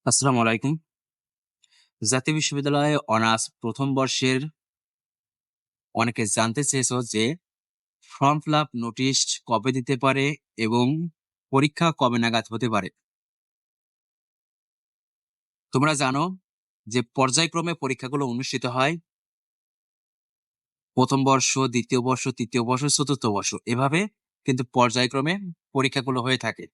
আসসালামু আলাইকুম। জাতীয় বিশ্ববিদ্যালয়ে অনার্স প্রথম বর্ষের অনেকে জানতে চেয়েছো যে ফর্ম ফিল আপ নোটিশ কবে দিতে পারে এবং পরীক্ষা কবে নাগাদ হতে পারে। তোমরা জানো যে পর্যায়ক্রমে পরীক্ষাগুলো অনুষ্ঠিত হয়। প্রথম বর্ষ, দ্বিতীয় বর্ষ, তৃতীয় বর্ষ, চতুর্থ বর্ষ এভাবে কিন্তু পর্যায়ক্রমে পরীক্ষাগুলো হয়ে থাকে।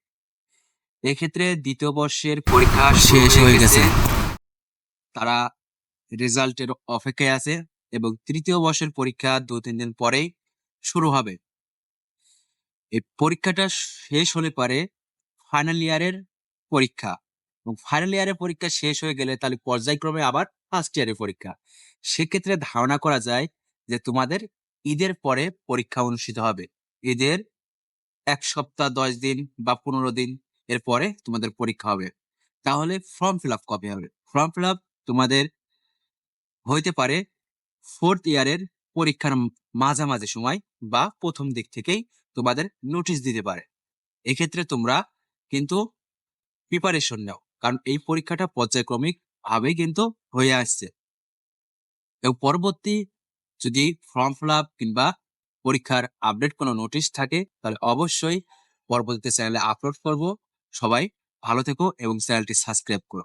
এক্ষেত্রে দ্বিতীয় বর্ষের পরীক্ষা শেষ হয়ে গেছে। তারা রেজাল্টের অপেক্ষায় আছে এবং তৃতীয় বর্ষের পরীক্ষা ২-৩ দিন পরেই শুরু হবে। এই পরীক্ষাটা শেষ হলে পারে ফাইনাল ইয়ারের পরীক্ষা এবং ফাইনাল ইয়ারের পরীক্ষা শেষ হয়ে গেলে তাহলে পর্যায়ক্রমে আবার ফার্স্ট ইয়ারের পরীক্ষা। সেক্ষেত্রে ধারণা করা যায় যে তোমাদের ঈদের পরে পরীক্ষা অনুষ্ঠিত হবে। ঈদের ১ সপ্তাহ ১০ দিন বা ১৫ দিন এর পরে তোমাদের পরীক্ষা হবে। তাহলে ফর্ম ফিল আপ কবে হবে? ফর্ম ফিল আপ তোমাদের হইতে পারে 4th ইয়ারের পরীক্ষার মাঝামাঝি সময় বা প্রথম দিক থেকেই তোমাদের নোটিশ দিতে পারে। এক্ষেত্রে তোমরা কিন্তু প্রিপারেশন নাও, কারণ এই পরীক্ষাটা পর্যায়ক্রমিক ভাবে কিন্তু হয়ে আসছে এবং পরবর্তী যদি ফর্ম ফিল আপ কিংবা পরীক্ষার আপডেট কোনো নোটিশ থাকে তাহলে অবশ্যই পরবর্তীতে চ্যানেলে আপলোড করব। সবাই ভালো থেকো এবং চ্যানেলটি সাবস্ক্রাইব করো।